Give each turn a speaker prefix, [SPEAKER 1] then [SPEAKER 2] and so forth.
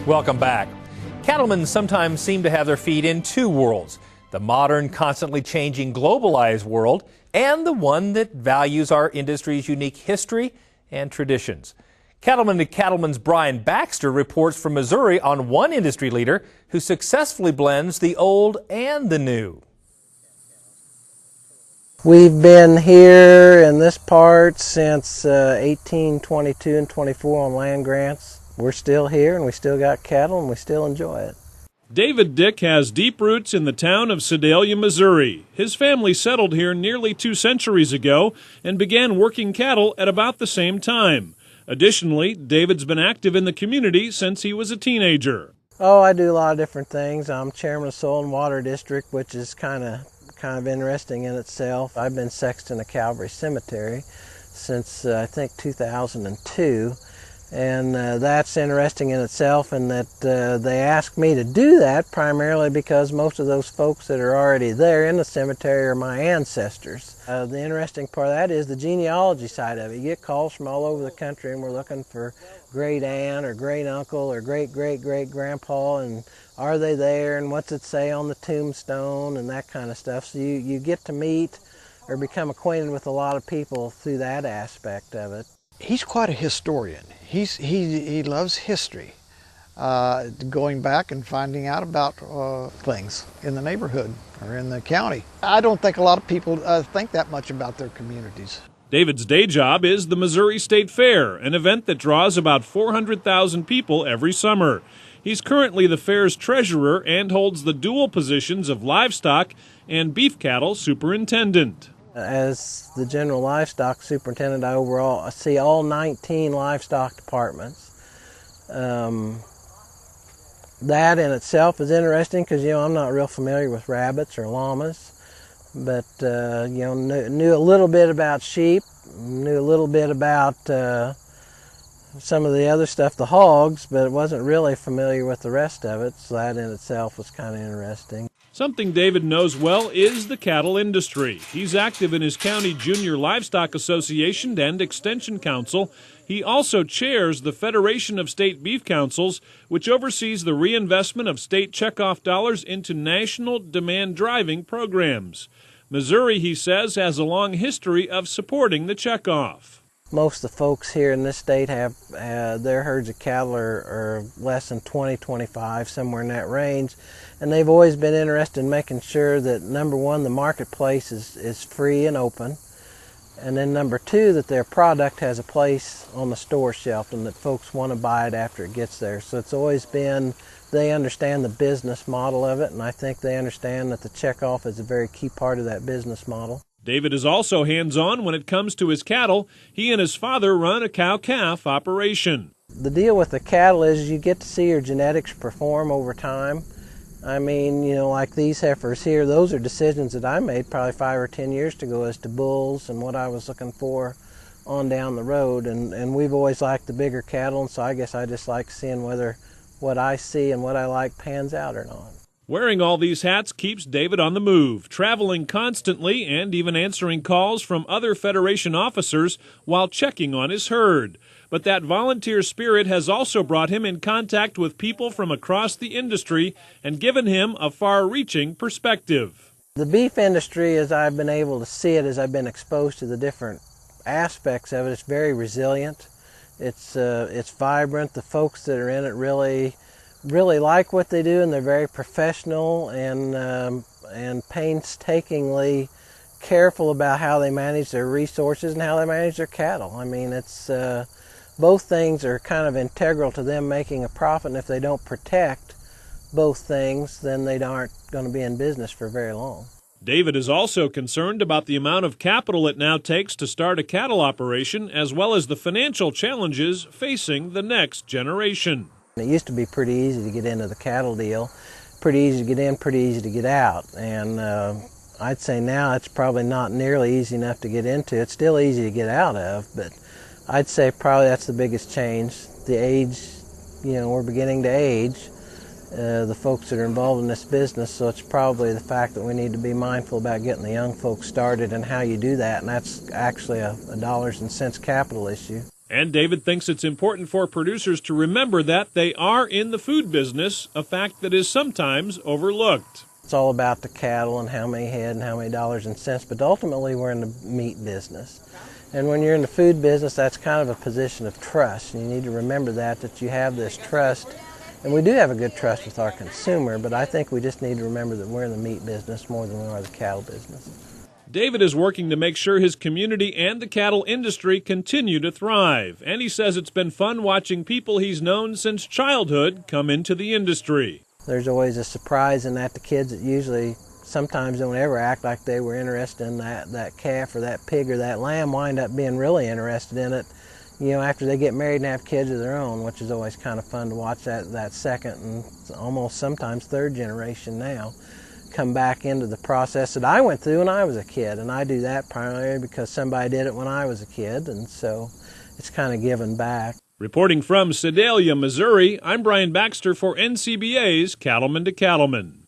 [SPEAKER 1] Welcome back. Cattlemen sometimes seem to have their feet in two worlds: the modern, constantly changing, globalized world, and the one that values our industry's unique history and traditions. Cattleman to Cattleman's Brian Baxter reports from Missouri on one industry leader who successfully blends the old and the new.
[SPEAKER 2] We've been here in this part since 1822 and 24 on land grants. We're still here and we still got cattle and we still enjoy it.
[SPEAKER 3] David Dick has deep roots in the town of Sedalia, Missouri. His family settled here nearly 2 centuries ago and began working cattle at about the same time. Additionally, David's been active in the community since he was a teenager.
[SPEAKER 2] Oh, I do a lot of different things. I'm chairman of Soil and Water District, which is kind of interesting in itself. I've been sexton of Calvary Cemetery since I think 2002. And that's interesting in itself, in that they asked me to do that primarily because most of those folks that are already there in the cemetery are my ancestors. The interesting part of that is the genealogy side of it. You get calls from all over the country and we're looking for great aunt or great uncle or great great great grandpa, and are they there and what's it say on the tombstone and that kind of stuff. So you get to meet or become acquainted with a lot of people through that aspect of it.
[SPEAKER 4] He's quite a historian. He loves history, going back and finding out about things in the neighborhood or in the county. I don't think a lot of people think that much about their communities.
[SPEAKER 3] David's day job is the Missouri State Fair, an event that draws about 400,000 people every summer. He's currently the fair's treasurer and holds the dual positions of livestock and beef cattle superintendent.
[SPEAKER 2] As the general livestock superintendent, I see all 19 livestock departments. That in itself is interesting because, I'm not real familiar with rabbits or llamas, but, knew a little bit about sheep, knew a little bit about some of the other stuff, the hogs, but wasn't really familiar with the rest of it, so that in itself was kind of interesting.
[SPEAKER 3] Something David knows well is the cattle industry. He's active in his county junior livestock association and extension council. He also chairs the Federation of State Beef Councils, which oversees the reinvestment of state checkoff dollars into national demand-driving programs. Missouri, he says, has a long history of supporting the checkoff.
[SPEAKER 2] Most of the folks here in this state have their herds of cattle are less than 20, 25, somewhere in that range. And they've always been interested in making sure that, number one, the marketplace is free and open. And then number two, that their product has a place on the store shelf and that folks want to buy it after it gets there. So it's always been, they understand the business model of it, and I think they understand that the checkoff is a very key part of that business model.
[SPEAKER 3] David is also hands-on when it comes to his cattle. He and his father run a cow-calf operation.
[SPEAKER 2] The deal with the cattle is you get to see your genetics perform over time. I mean, like these heifers here, those are decisions that I made probably 5 or 10 years ago as to bulls and what I was looking for on down the road. And we've always liked the bigger cattle, and so I guess I just like seeing whether what I see and what I like pans out or not.
[SPEAKER 3] Wearing all these hats keeps David on the move, traveling constantly and even answering calls from other Federation officers while checking on his herd. But that volunteer spirit has also brought him in contact with people from across the industry and given him a far-reaching perspective.
[SPEAKER 2] The beef industry, as I've been able to see it, as I've been exposed to the different aspects of it, it's very resilient. It's vibrant. The folks that are in it really like what they do, and they're very professional and painstakingly careful about how they manage their resources and how they manage their cattle. I mean, it's both things are kind of integral to them making a profit, and if they don't protect both things, then they aren't going to be in business for very long.
[SPEAKER 3] David is also concerned about the amount of capital it now takes to start a cattle operation, as well as the financial challenges facing the next generation.
[SPEAKER 2] It used to be pretty easy to get into the cattle deal, pretty easy to get in, pretty easy to get out, and I'd say now it's probably not nearly easy enough to get into. It's still easy to get out of, but I'd say probably that's the biggest change. The age, we're beginning to age, the folks that are involved in this business, so it's probably the fact that we need to be mindful about getting the young folks started and how you do that, and that's actually a dollars and cents capital issue.
[SPEAKER 3] And David thinks it's important for producers to remember that they are in the food business, a fact that is sometimes overlooked.
[SPEAKER 2] It's all about the cattle and how many head and how many dollars and cents, but ultimately we're in the meat business. And when you're in the food business, that's kind of a position of trust. And you need to remember that you have this trust. And we do have a good trust with our consumer, but I think we just need to remember that we're in the meat business more than we are the cattle business.
[SPEAKER 3] David is working to make sure his community and the cattle industry continue to thrive. And he says it's been fun watching people he's known since childhood come into the industry.
[SPEAKER 2] There's always a surprise in that the kids that usually sometimes don't ever act like they were interested in that calf or that pig or that lamb wind up being really interested in it, after they get married and have kids of their own, which is always kind of fun to watch that second and almost sometimes third generation now come back into the process that I went through when I was a kid. And I do that primarily because somebody did it when I was a kid, and so it's kind of giving back.
[SPEAKER 3] Reporting from Sedalia, Missouri, I'm Brian Baxter for NCBA's Cattleman to Cattleman.